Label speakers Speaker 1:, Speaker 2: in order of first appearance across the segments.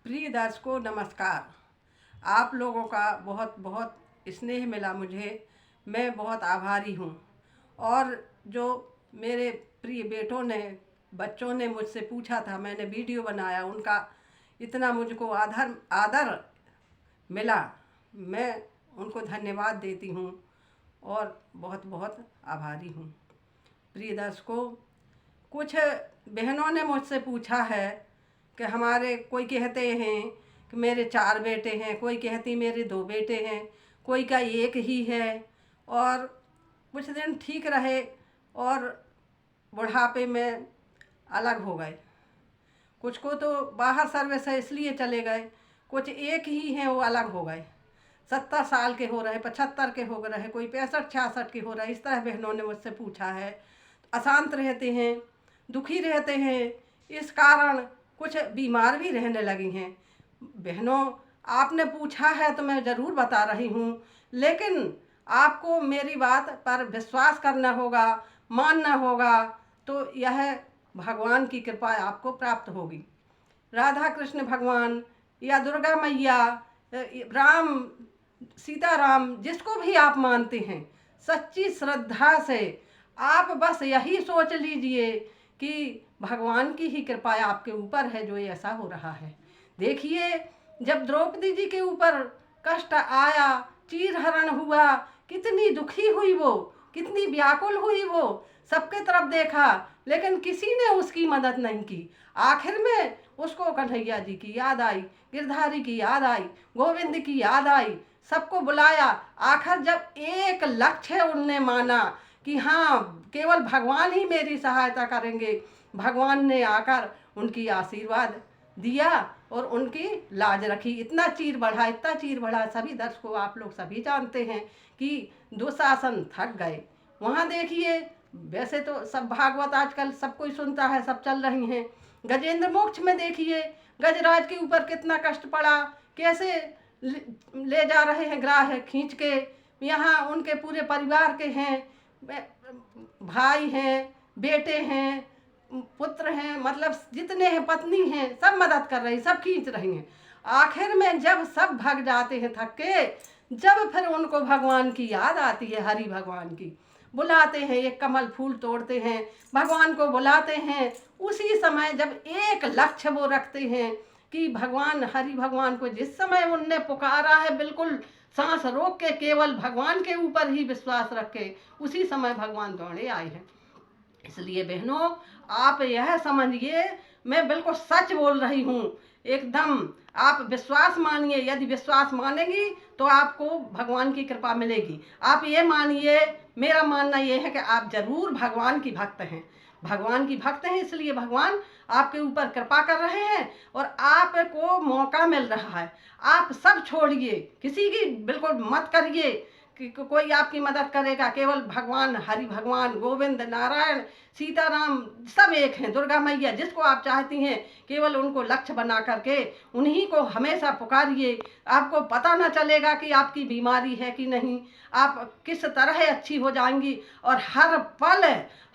Speaker 1: प्रिय दर्शकों नमस्कार। आप लोगों का बहुत बहुत स्नेह मिला मुझे, मैं बहुत आभारी हूँ। और जो मेरे प्रिय बेटों ने बच्चों ने मुझसे पूछा था, मैंने वीडियो बनाया, उनका इतना मुझको आदर आदर मिला, मैं उनको धन्यवाद देती हूँ और बहुत बहुत आभारी हूँ। प्रिय दर्शकों, कुछ बहनों ने मुझसे पूछा है कि हमारे, कोई कहते हैं कि मेरे 4 बेटे हैं, कोई कहती मेरे 2 बेटे हैं, कोई का एक ही है। और कुछ दिन ठीक रहे और बुढ़ापे में अलग हो गए। कुछ को तो बाहर सर्विस है इसलिए चले गए, कुछ एक ही हैं वो अलग हो गए। 70 साल के हो रहे, 75 के हो रहे, कोई 65-66 के हो रहे। इस तरह बहनों ने मुझसे पूछा है। अशांत रहते हैं, दुखी रहते हैं, इस कारण कुछ बीमार भी रहने लगी हैं। बहनों, आपने पूछा है तो मैं ज़रूर बता रही हूँ, लेकिन आपको मेरी बात पर विश्वास करना होगा, मानना होगा, तो यह भगवान की कृपा आपको प्राप्त होगी। राधा कृष्ण भगवान या दुर्गा मैया, राम सीताराम, जिसको भी आप मानते हैं, सच्ची श्रद्धा से आप बस यही सोच लीजिए कि भगवान की ही कृपा आपके ऊपर है जो ऐसा हो रहा है। देखिए, जब द्रौपदी जी के ऊपर कष्ट आया, चीरहरण हुआ, कितनी दुखी हुई वो, कितनी व्याकुल हुई वो, सबके तरफ देखा लेकिन किसी ने उसकी मदद नहीं की। आखिर में उसको कन्हैया जी की याद आई, गिरधारी की याद आई, गोविंद की याद आई, सबको बुलाया। आखिर जब एक लक्ष्य उनने माना कि हाँ, केवल भगवान ही मेरी सहायता करेंगे, भगवान ने आकर उनकी आशीर्वाद दिया और उनकी लाज रखी। इतना चीर बढ़ा, इतना चीर बढ़ा, सभी दर्शकों आप लोग सभी जानते हैं कि दुशासन थक गए। वहाँ देखिए, वैसे तो सब भागवत आजकल सब कोई सुनता है, सब चल रही हैं। गजेंद्र मोक्ष में देखिए, गजराज के ऊपर कितना कष्ट पड़ा, कैसे ले जा रहे हैं ग्राह खींच के। यहाँ उनके पूरे परिवार के हैं, भाई हैं, बेटे हैं, पुत्र हैं, मतलब जितने हैं, पत्नी हैं, सब मदद कर रही, सब खींच रही हैं। आखिर में जब सब भाग जाते हैं थक के, जब फिर उनको भगवान की याद आती है, हरि भगवान की, बुलाते हैं, एक कमल फूल तोड़ते हैं, भगवान को बुलाते हैं। उसी समय जब एक लक्ष्य वो रखते हैं कि भगवान, हरि भगवान को जिस समय उनने पुकारा है, बिल्कुल सांस रोक के केवल भगवान के ऊपर ही विश्वास रख के, उसी समय भगवान दौड़े आए हैं। इसलिए बहनों, आप यह समझिए, मैं बिल्कुल सच बोल रही हूँ, एकदम आप विश्वास मानिए। यदि विश्वास मानेंगी तो आपको भगवान की कृपा मिलेगी। आप ये मानिए, मेरा मानना ये है कि आप जरूर भगवान की भक्त हैं, भगवान की भक्त हैं, इसलिए भगवान आपके ऊपर कृपा कर रहे हैं और आपको मौका मिल रहा है। आप सब छोड़िए, किसी की बिल्कुल मत करिए कि कोई आपकी मदद करेगा। केवल भगवान, हरि भगवान, गोविंद, नारायण, सीताराम, सब एक हैं। दुर्गा मैया, जिसको आप चाहती हैं, केवल उनको लक्ष्य बना करके उन्हीं को हमेशा पुकारिए। आपको पता न चलेगा कि आपकी बीमारी है कि नहीं, आप किस तरह अच्छी हो जाएंगी और हर पल,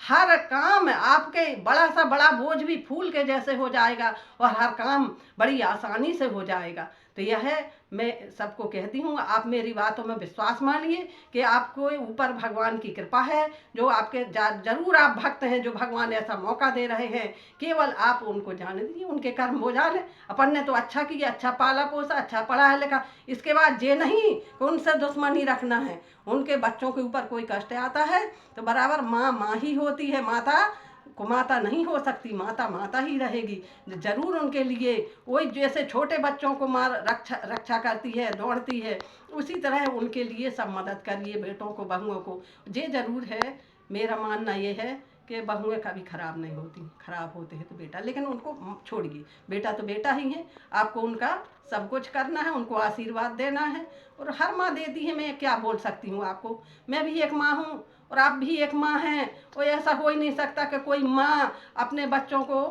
Speaker 1: हर काम आपके बड़ा सा बड़ा बोझ भी फूल के जैसे हो जाएगा और हर काम बड़ी आसानी से हो जाएगा। तो यह मैं सबको कहती हूँ, आप मेरी बातों में विश्वास मानिए कि आपको ऊपर भगवान की कृपा है, जो आपके जरूर आप भक्त हैं, जो भगवान ऐसा मौका दे रहे हैं। केवल आप उनको जाने दीजिए, उनके कर्म हो जाने। अपन ने तो अच्छा किया, अच्छा पाला पोसा, अच्छा पढ़ा लिखा, इसके बाद ये नहीं कि उनसे दुश्मनी रखना है। उनके बच्चों के ऊपर कोई कष्ट आता है तो बराबर माँ माँ ही होती है, माता कुमाता नहीं हो सकती, माता माता ही रहेगी। जरूर उनके लिए वही जैसे छोटे बच्चों को माँ रक्षा करती है, दौड़ती है, उसी तरह उनके लिए सब मदद करिए, बेटों को, बहुओं को। ये जरूर है, मेरा मानना ये है कि बहुएं कभी खराब नहीं होती, खराब होते हैं तो बेटा, लेकिन उनको छोड़िए, बेटा तो बेटा ही है। आपको उनका सब कुछ करना है, उनको आशीर्वाद देना है, और हर माँ देती है। मैं क्या बोल सकती हूँ आपको, मैं भी एक माँ हूँ और आप भी एक माँ हैं। कोई ऐसा हो ही नहीं सकता कि कोई माँ अपने बच्चों को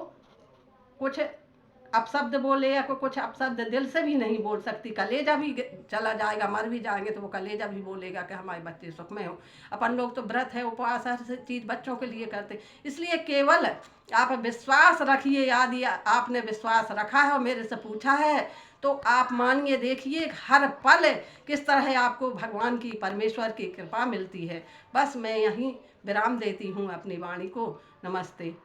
Speaker 1: कुछ अपशब्द बोले या कुछ अपशब्द दिल से भी नहीं बोल सकती। कलेजा भी चला जाएगा, मर भी जाएंगे तो वो कलेजा भी बोलेगा कि हमारे बच्चे सुख में हो। अपन लोग तो व्रत है, उपवास, हर चीज़ बच्चों के लिए करते। इसलिए केवल आप विश्वास रखिए। यदि आपने विश्वास रखा है और मेरे से पूछा है तो आप मानिए, देखिए हर पल किस तरह आपको भगवान की, परमेश्वर की कृपा मिलती है। बस मैं यहीं विराम देती हूँ अपनी वाणी को। नमस्ते।